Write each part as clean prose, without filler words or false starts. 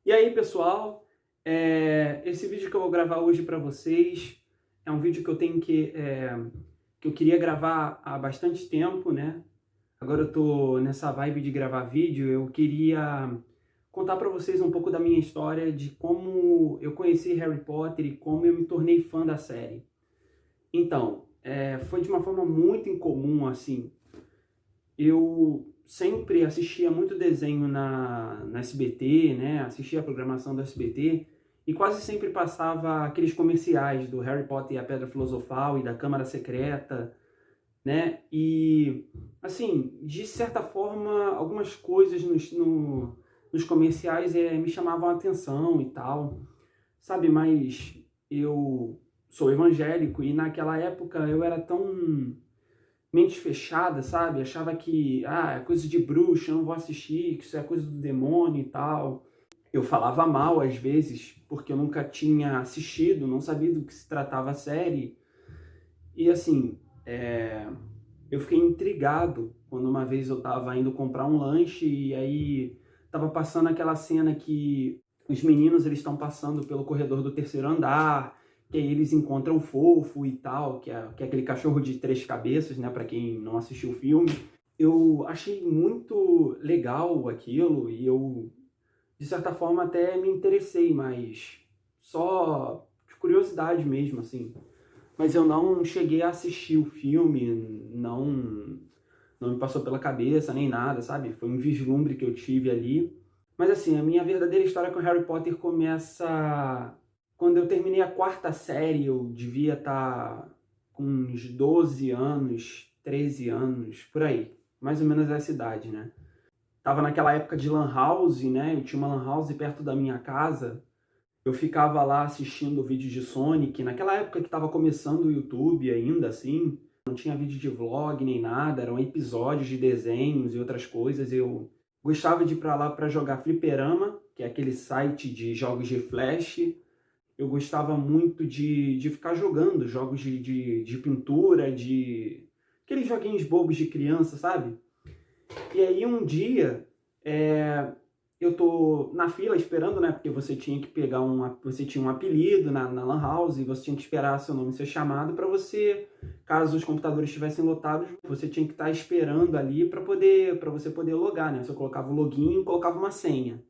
E aí, pessoal, esse vídeo que eu vou gravar hoje para vocês é um vídeo que eu queria gravar há bastante tempo, né? Agora eu tô nessa vibe de gravar vídeo. Eu queria contar para vocês um pouco da minha história, de como eu conheci Harry Potter e como eu me tornei fã da série. Então, foi de uma forma muito incomum, assim. Eu sempre assistia muito desenho na SBT, né? Assistia a programação do SBT e quase sempre passava aqueles comerciais do Harry Potter e a Pedra Filosofal e da Câmara Secreta, né? E, assim, de certa forma, algumas coisas nos comerciais me chamavam a atenção e tal, sabe? Mas eu sou evangélico e naquela época eu era tão mente fechada, sabe? Achava que, é coisa de bruxa, eu não vou assistir, que isso é coisa do demônio e tal. Eu falava mal às vezes, porque eu nunca tinha assistido, não sabia do que se tratava a série. E assim, eu fiquei intrigado quando uma vez eu tava indo comprar um lanche e aí tava passando aquela cena que os meninos eles estão passando pelo corredor do terceiro andar, que aí eles encontram o Fofo e tal, que é aquele cachorro de 3 cabeças, né, para quem não assistiu o filme. Eu achei muito legal aquilo e eu, de certa forma, até me interessei, mas só de curiosidade mesmo, assim. Mas eu não cheguei a assistir o filme, não me passou pela cabeça nem nada, sabe? Foi um vislumbre que eu tive ali. Mas assim, a minha verdadeira história com Harry Potter começa quando eu terminei a 4ª série. Eu devia estar com uns 12 anos, 13 anos, por aí. Mais ou menos essa idade, né? Tava naquela época de Lan House, né? Eu tinha uma Lan House perto da minha casa. Eu ficava lá assistindo vídeos de Sonic. Naquela época que tava começando o YouTube ainda, assim. Não tinha vídeo de vlog nem nada. Eram episódios de desenhos e outras coisas. Eu gostava de ir pra lá pra jogar Fliperama, que é aquele site de jogos de flash. Eu gostava muito de ficar jogando jogos de pintura, de aqueles joguinhos bobos de criança, sabe? E aí um dia, eu tô na fila esperando, né? Porque você tinha que pegar você tinha um apelido na Lan House e você tinha que esperar seu nome ser chamado para você, caso os computadores estivessem lotados, você tinha que estar esperando ali para você poder logar, né? Você colocava o login e colocava uma senha,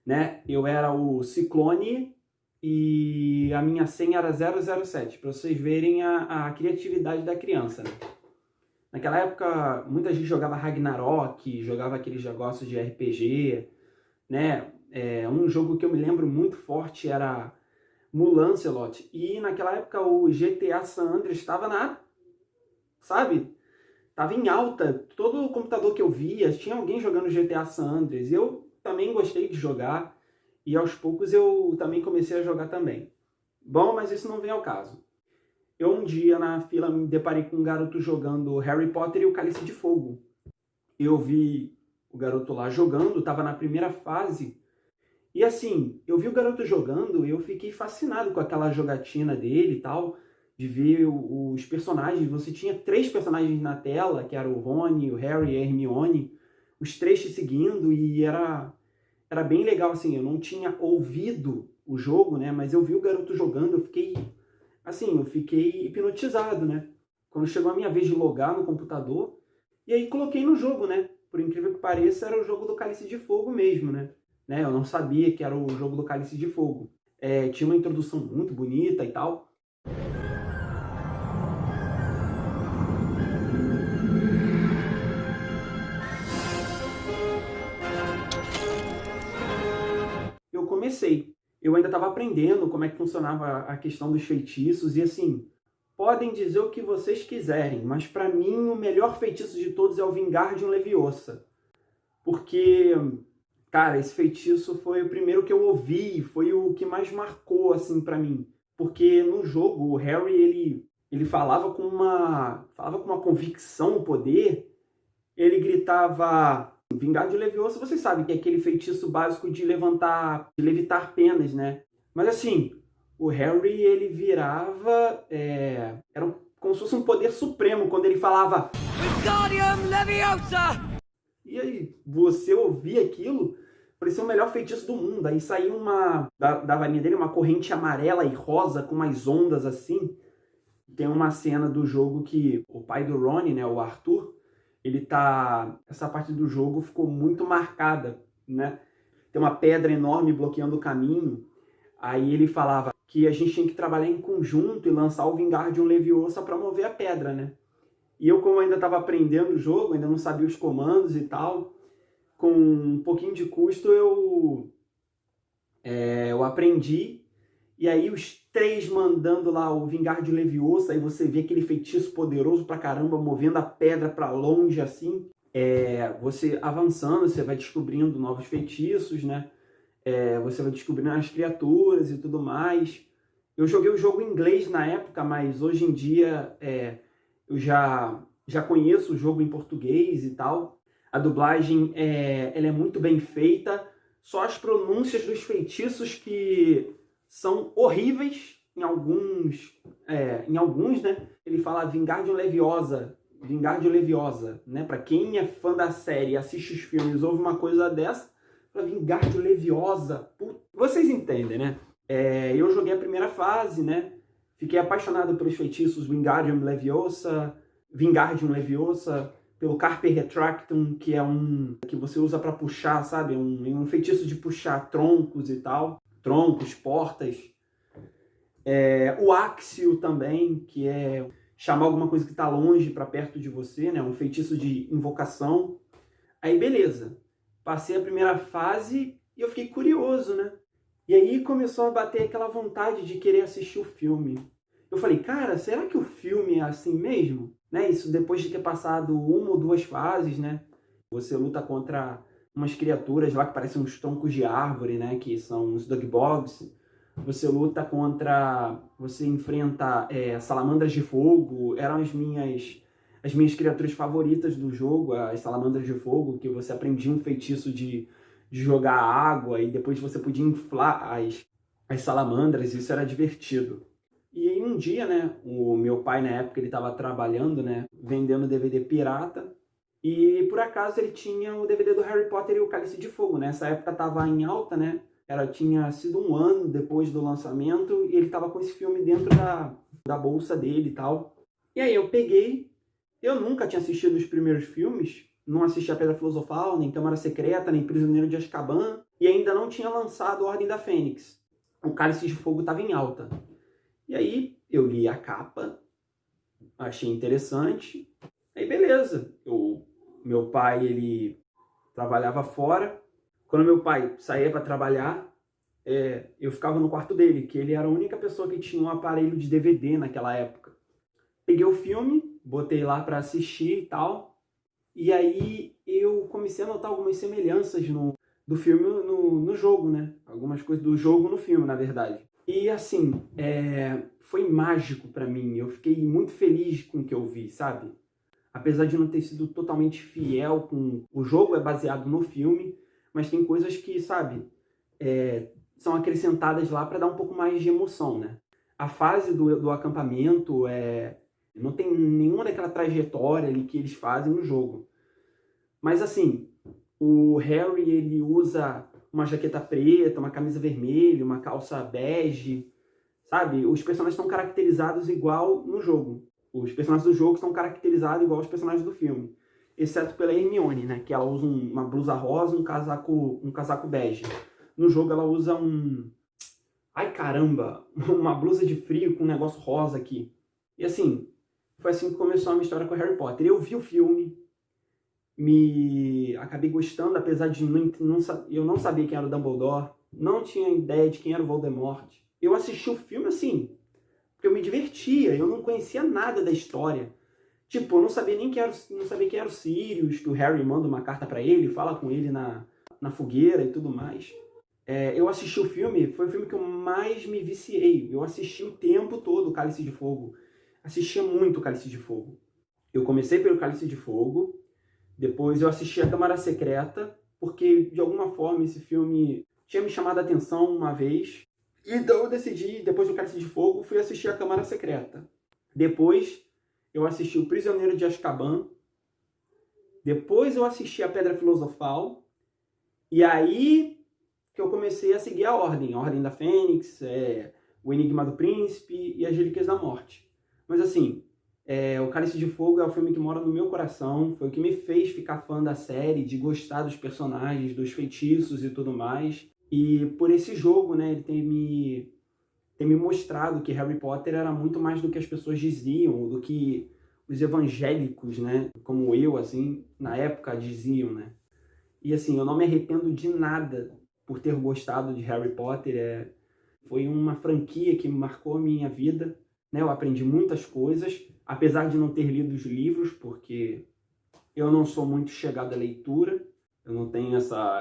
né? Eu era o Ciclone e a minha senha era 007, para vocês verem a criatividade da criança, né? Naquela época, muita gente jogava Ragnarok, jogava aqueles negócios de RPG, né? Um jogo que eu me lembro muito forte era Mulancelot. E naquela época o GTA San Andreas estava sabe? Tava em alta. Todo o computador que eu via, tinha alguém jogando GTA San Andreas. Eu também gostei de jogar e aos poucos eu também comecei a jogar também. Bom, mas isso não vem ao caso. Eu um dia na fila me deparei com um garoto jogando Harry Potter e o Cálice de Fogo. Eu vi o garoto lá jogando, estava na primeira fase. E assim, eu vi o garoto jogando e eu fiquei fascinado com aquela jogatina dele e tal, de ver os personagens. Você tinha 3 personagens na tela, que eram o Rony, o Harry e a Hermione, os 3 te seguindo, e era bem legal, assim. Eu não tinha ouvido o jogo, né, mas eu vi o garoto jogando, eu fiquei hipnotizado, né? Quando chegou a minha vez de logar no computador, e aí coloquei no jogo, né? Por incrível que pareça, era o jogo do Cálice de Fogo mesmo, né? Eu não sabia que era o jogo do Cálice de Fogo. Tinha uma introdução muito bonita e tal. Eu comecei. Eu ainda estava aprendendo como é que funcionava a questão dos feitiços e assim, podem dizer o que vocês quiserem, mas para mim o melhor feitiço de todos é o Wingardium Leviosa. Porque, cara, esse feitiço foi o primeiro que eu ouvi, foi o que mais marcou assim para mim. Porque no jogo o Harry ele falava com uma convicção, o poder. Ele gritava Wingardium Leviosa, vocês sabem que é aquele feitiço básico de levitar penas, né? Mas assim, o Harry, ele virava, era como se fosse um poder supremo quando ele falava Wingardium Leviosa! E aí, você ouvia aquilo, parecia o melhor feitiço do mundo. Aí saiu da varinha dele uma corrente amarela e rosa com umas ondas assim. Tem uma cena do jogo que o pai do Ronnie, né, o Arthur, essa parte do jogo ficou muito marcada, né? Tem uma pedra enorme bloqueando o caminho. Aí ele falava que a gente tinha que trabalhar em conjunto e lançar o Wingardium Leviosa para mover a pedra, né? E eu, como ainda estava aprendendo o jogo, ainda não sabia os comandos e tal, com um pouquinho de custo eu aprendi. E aí os 3 mandando lá o Wingardium Leviosa, aí você vê aquele feitiço poderoso pra caramba, movendo a pedra pra longe assim. Você avançando, você vai descobrindo novos feitiços, né? Você vai descobrindo as criaturas e tudo mais. Eu joguei o jogo em inglês na época, mas hoje em dia eu já conheço o jogo em português e tal. A dublagem ela é muito bem feita, só as pronúncias dos feitiços que são horríveis em alguns, né? Ele fala Wingardium Leviosa, né? Para quem é fã da série e assiste os filmes, ouve uma coisa dessa, fala Wingardium Leviosa. Vocês entendem, né? Eu joguei a primeira fase, né? Fiquei apaixonado pelos feitiços Wingardium Leviosa, pelo Carpe Retractum, que é que você usa para puxar, sabe? Um feitiço de puxar troncos e tal. Troncos, portas. O Axio também, que é chamar alguma coisa que está longe para perto de você, né? Um feitiço de invocação. Aí beleza, passei a primeira fase e eu fiquei curioso, né? E aí começou a bater aquela vontade de querer assistir o filme. Eu falei, cara, será que o filme é assim mesmo? Né? Isso depois de ter passado 1 ou 2 fases, né? Você luta contra umas criaturas lá que parecem uns troncos de árvore, né? Que são os Dugbogs. Você enfrenta salamandras de fogo. Eram as minhas criaturas favoritas do jogo, as salamandras de fogo, que você aprendia um feitiço de jogar água e depois você podia inflar as salamandras. Isso era divertido. E aí um dia, né, o meu pai na época ele estava trabalhando, né, vendendo DVD pirata, e por acaso ele tinha o DVD do Harry Potter e o Cálice de Fogo, né? Essa época estava em alta, né? Tinha sido 1 ano depois do lançamento e ele estava com esse filme dentro da bolsa dele e tal. E aí eu peguei, eu nunca tinha assistido os primeiros filmes, não assisti a Pedra Filosofal, nem Câmara Secreta, nem Prisioneiro de Azkaban, e ainda não tinha lançado Ordem da Fênix. O Cálice de Fogo estava em alta. E aí eu li a capa, achei interessante, aí beleza. Meu pai, ele trabalhava fora. Quando meu pai saía para trabalhar, eu ficava no quarto dele, que ele era a única pessoa que tinha um aparelho de DVD naquela época. Peguei o filme, botei lá para assistir e tal, e aí eu comecei a notar algumas semelhanças do filme no jogo, né? Algumas coisas do jogo no filme, na verdade. E assim, foi mágico para mim. Eu fiquei muito feliz com o que eu vi, sabe? Apesar de não ter sido totalmente fiel com... O jogo é baseado no filme, mas tem coisas que, sabe, são acrescentadas lá para dar um pouco mais de emoção, né? A fase do acampamento não tem nenhuma daquela trajetória ali que eles fazem no jogo. Mas assim, o Harry, ele usa uma jaqueta preta, uma camisa vermelha, uma calça bege, sabe? Os personagens estão caracterizados igual no jogo. Os personagens do jogo estão caracterizados igual aos personagens do filme. Exceto pela Hermione, né? Que ela usa uma blusa rosa e um casaco bege. No jogo ela usa ai caramba! Uma blusa de frio com um negócio rosa aqui. E assim, foi assim que começou a minha história com Harry Potter. Eu vi o filme, acabei gostando, apesar de eu não sabia quem era o Dumbledore, não tinha ideia de quem era o Voldemort. Eu assisti o filme assim, porque eu me divertia, eu não conhecia nada da história. Tipo, eu não sabia nem quem era o Sirius, que o Harry manda uma carta pra ele, fala com ele na fogueira e tudo mais. Eu assisti o filme, foi o filme que eu mais me viciei. Eu assisti o tempo todo o Cálice de Fogo. Assistia muito o Cálice de Fogo. Eu comecei pelo Cálice de Fogo, depois eu assisti a Câmara Secreta, porque de alguma forma esse filme tinha me chamado a atenção uma vez. Então eu decidi, depois do Cálice de Fogo, fui assistir a Câmara Secreta. Depois eu assisti o Prisioneiro de Azkaban. Depois eu assisti a Pedra Filosofal. E aí que eu comecei a seguir a Ordem da Fênix, o Enigma do Príncipe e as Relíquias da Morte. Mas assim, o Cálice de Fogo é o filme que mora no meu coração, foi o que me fez ficar fã da série, de gostar dos personagens, dos feitiços e tudo mais. E por esse jogo, né, ele tem me mostrado que Harry Potter era muito mais do que as pessoas diziam, do que os evangélicos, né, como eu, assim, na época diziam, né. E assim, eu não me arrependo de nada por ter gostado de Harry Potter. Foi uma franquia que marcou a minha vida, né? Eu aprendi muitas coisas, apesar de não ter lido os livros, porque eu não sou muito chegado à leitura, eu não tenho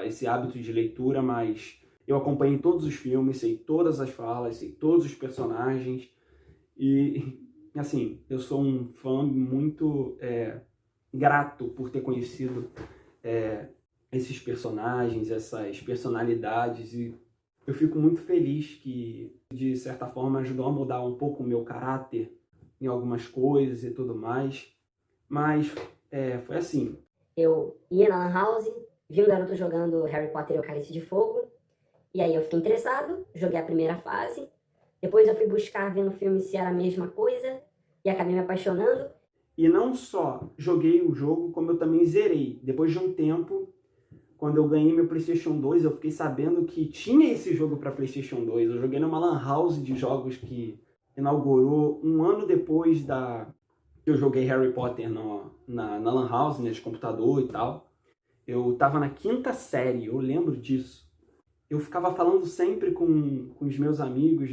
esse hábito de leitura, mas eu acompanhei todos os filmes, sei todas as falas, sei todos os personagens, e assim, eu sou um fã muito grato por ter conhecido esses personagens, essas personalidades, e eu fico muito feliz que, de certa forma, ajudou a mudar um pouco o meu caráter em algumas coisas e tudo mais. Mas foi assim. Eu ia na Lan House, vi um garoto jogando Harry Potter e o Cálice de Fogo, e aí eu fiquei interessado, joguei a primeira fase, depois eu fui buscar vendo o filme se era a mesma coisa, e acabei me apaixonando. E não só joguei o jogo, como eu também zerei. Depois de um tempo, quando eu ganhei meu PlayStation 2, eu fiquei sabendo que tinha esse jogo para PlayStation 2. Eu joguei numa Lan House de jogos que inaugurou um ano depois que eu joguei Harry Potter na Lan House, né, de computador e tal. Eu tava na 5ª série, eu lembro disso. Eu ficava falando sempre com os meus amigos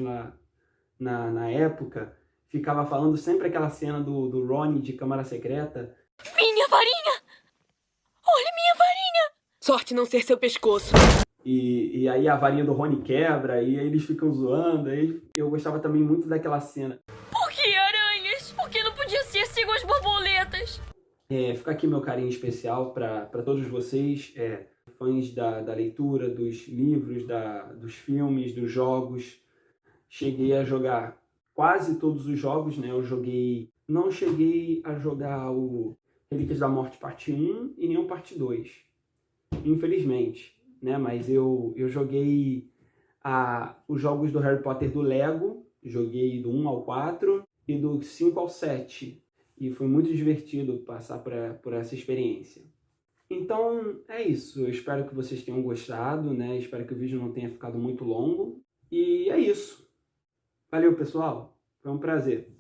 na época, ficava falando sempre aquela cena do Rony de Câmara Secreta. Minha varinha! Olha minha varinha! Sorte não ser seu pescoço. E aí a varinha do Rony quebra, e aí eles ficam zoando. Aí eu gostava também muito daquela cena. Por que aranhas? Por que não podia ser assim as borboletas? Fica aqui meu carinho especial para todos vocês, fãs da leitura, dos livros, dos filmes, dos jogos. Cheguei a jogar quase todos os jogos, né? Não cheguei a jogar o Relíquias da Morte parte 1 e nem o parte 2, infelizmente, né? Mas eu joguei os jogos do Harry Potter do Lego, joguei do 1 ao 4 e do 5 ao 7. E foi muito divertido passar por essa experiência. Então, é isso. Eu espero que vocês tenham gostado, né? Espero que o vídeo não tenha ficado muito longo. E é isso. Valeu, pessoal. Foi um prazer.